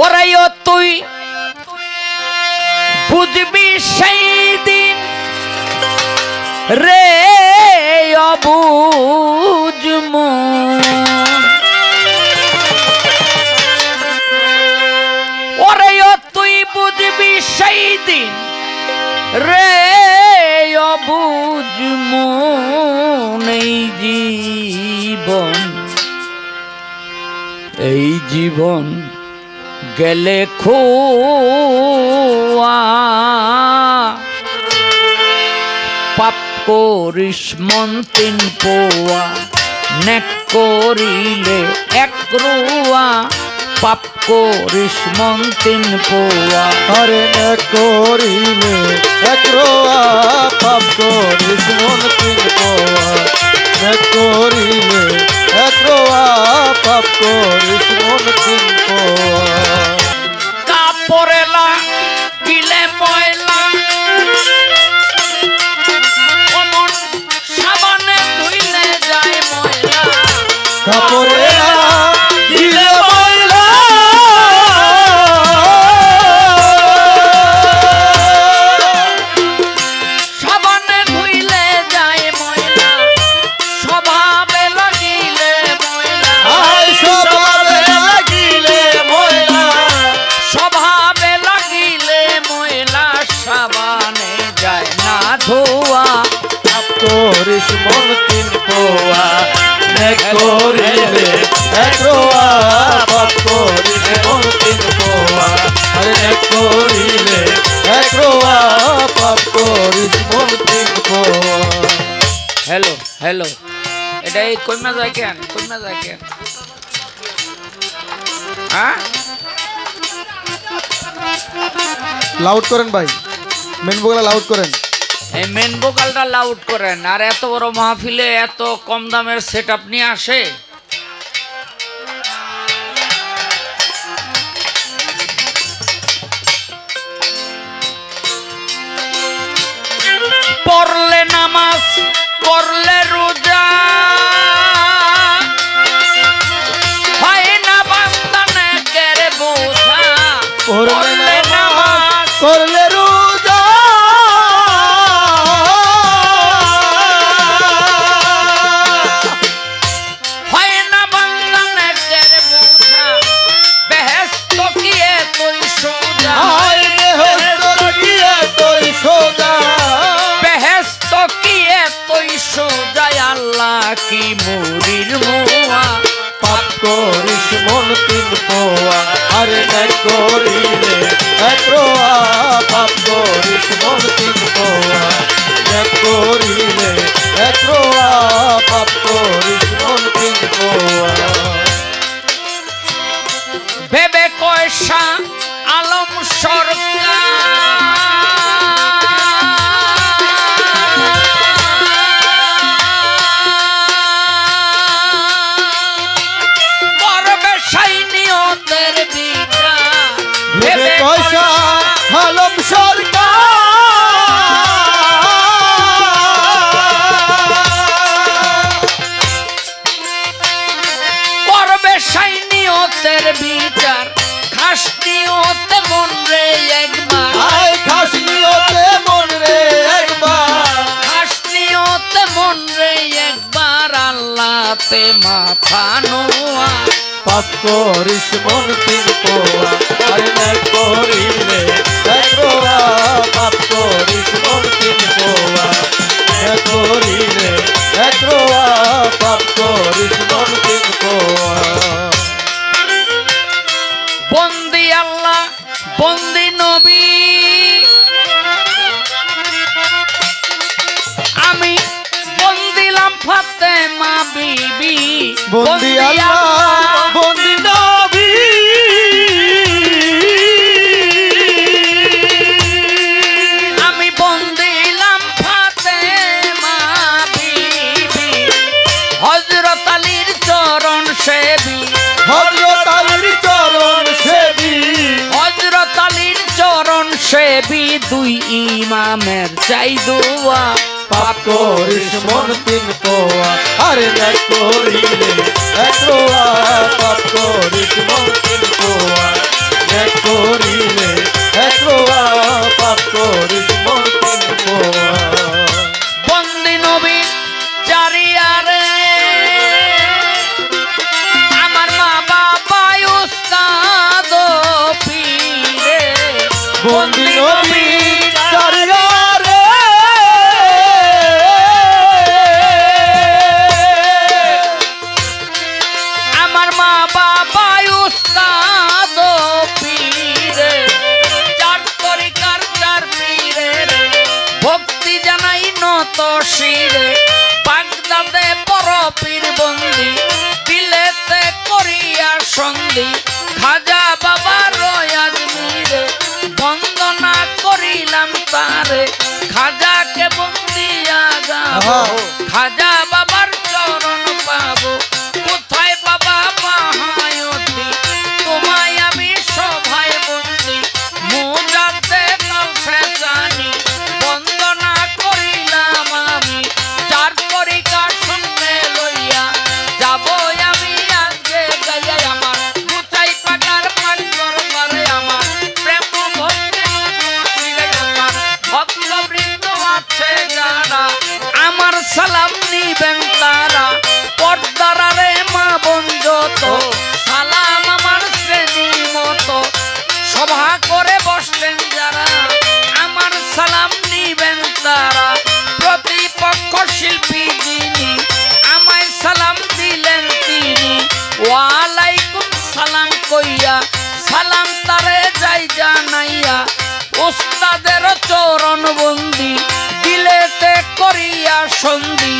ওরাইও তুই বুঝবি সেই দিন রে অবুঝ মন। ওরাইও তুই বুঝবি সেই দিন রে অবুঝ মন। এই জীবন গেলে খোয়া পাপ করিস মন তিন পোয়া নেক করিলে এক রোয়া পাপ করিস মন তিন পোয়া। আরে নেক করিলে এক রোয়া পাপ করিস মন তিন পোয়া নেক করিলে এক রোয়া পাপ করিস মন তিন পোয়া। কাপড়েলা গিলে ময়লা অমন সাবানে ধুইলে যায় ময়লা। কাপড়েলা গিলে ময়লা সাবানে ধুইলে যায় ময়লা স্বভাবে লাগিলে ময়লা। স্বভাবে লাগিলে ময়লা স্বভাবে লাগিলে ময়লা সাবানে যায় না ধোয়া। পাপ করিস মন তিন পোয়া নেক করিলে এক রোয়া পাপ করিস মন তিন পোয়া। আরে নেক করিলে এক রোয়া পাপ করিস মন তিন পোয়া। হ্যালো হ্যালো, এটা এই কইমা যায় কেন? কইমা যায় কেন? হ্যাঁ লাউড করেন ভাই, মেন বগলা লাউড করেন। এই মেন ভোকালটা লাউড করেন। আর এত বড় মাহফিলে এত কম দামের সেট আপ নিয়ে আসে। পড়লে নামাজ করলে রোজা হয় না বান্দানে কেরে বোঝা। পড়লে নামাজ করলে রোজা হয় না বান্দানে কেরে বোঝা বেহেশত কিয়ে তুই সোজা। আয় বেহেশত গিয়ে তুই সোজা বেহেশত কিয়ে তুই সোজা আল্লাহ কি মুরির মোয়া। পাপ করিস মন তিন পোয়া আরে নেক করিলে এক রোয়া পাপ করিস মন তিন পোয়া নেক করিলে এক রোয়া পাপ করিস মন তিন পোয়া। ভেবে কয়সা আলম সরকার করবে সেই নিয়তের বিচার। ভেবে কয়সা আলম সরকার করবে সেই নিয়তের বিচার। খাস নিয়তে মন রে একবার আয় খাস নিয়তে মন রে একবার খাস নিয়তে মন রে একবার আল্লাহতে মাথা নোয়া। পাপ করিস মন তিন পোয়া আরে নেক করিলে এক রোয়া পাপ করিস মন তিন পোয়া নেক করিলে এক রোয়া পাপ করিস মন তিন পোয়া। বন্দি আল্লাহ বন্দি নবী আমি বন্দিলাম ফাতেমা বিবি। বন্দি আল্লাহ বন্দি নবী আমি বন্দিলাম ফাতেমা বিবি হযরত আলীর চরণ সেবী। হযরত আলীর চরণ সেবী হযরত আলীর চরণ সেবী দুই ইমামের চাই দোয়া। পাপ করিস মন তিন পোয়া আরে নেক করিলে এক রোয়া পাপ করিস মন তিন পোয়া উন্নত শিরে বাগদাদে বড় পীর বন্দি দিলেতে করিয়া সন্ধি খাজা বাবা রয়াজ মিরে বন্দনা করিলাম তারে খাজাকে বন্দিয়া গাবো খাজা বাবার চরণ পাবো কোথায় বাবা মাহায়তি তোমায় আমি সভায় বন্দি মুজাতে জানি বন্দনা করিলাম আমি যার তরিকা শুনতে লইয়া যাব আমি আজকে গাইয়া আমার কোথায় পাকার পাকর করে আমার প্রেম ভক্তি আমার ভক্তবৃন্দ আছে যারা আমার সালাম নিবেন তারা পর্দারে মা বঞ্জত সালাম আমার শ্রেণী মতো সভা করে বসলেন যারা আমার সালাম নিবেন তারা প্রতিপক্ষ শিল্পী যিনি আমায় সালাম দিলেন তিনি ওয়ালাইকুম সালাম কইয়া সালাম তারে যাই জানাইয়া ওস্তাদের চরণ বন্দি দিলেতে করিয়া সন্ধি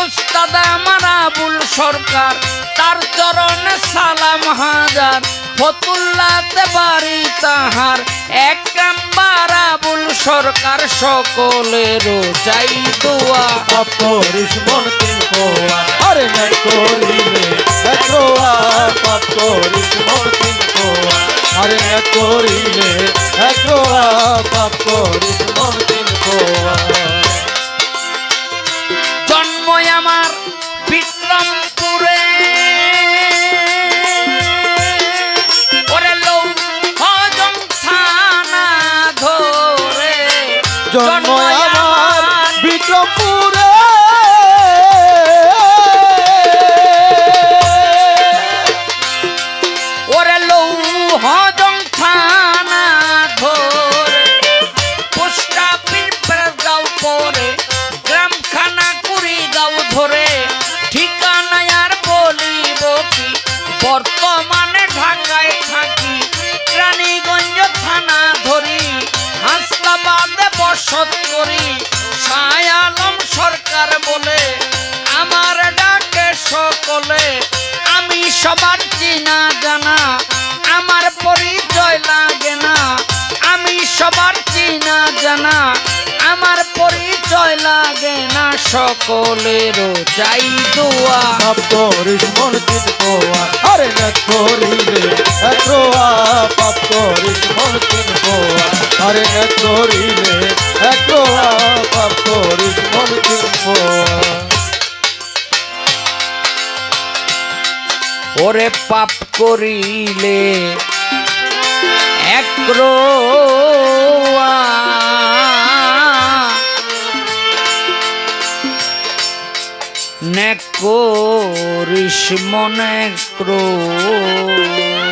ওস্তাদ আমার আবুল সরকার তার চরণে সালাম হাজার ফতুল্লাতে বাড়ি তাহার এক নাম্বার আবুল সরকার সকলেরও চাই দোয়া পাপ করিস মন তিন পোয়া আরে না করিলে একরোয়া পাপ করিস মন তিন পোয়া আরে না করিলে একরোয়া পাপ করিস মন তিন পোয়া জন্ম আমার বিক্রমপুরে ওরে লৌ হজম থানা ধরে জন্ম আমার বিক্রমপুরে ওরে লৌ হজম থানা ধরে পোস্টা পিরপের গাঁও পরে গ্রামখানা কুড়ি গাঁও ধরে ঠিকানা আর বলিব কি বর্তমানে ঢাকায় থাকি রানীগঞ্জ থানা ধরি হাসনাবাদে বসত করি শাহ আলম সরকার বলে আমার ডাকে সকলে আমি সবার চিনা জানা আমার পরিচয় লাগে না আমি সবার চিনা জানা আমার পরিচয় লাগে না সকলেরও চাই দোয়া পাপ করিস মন তিন পোয়া আরে না করিলে একরোয়া পাপ করিস মন তিন পোয়া আরে না করিলে একরোয়া পাপ করিস মন তিন পোয়া ওরে পাপ করিলে এক নে করিস মনে ক্রোধ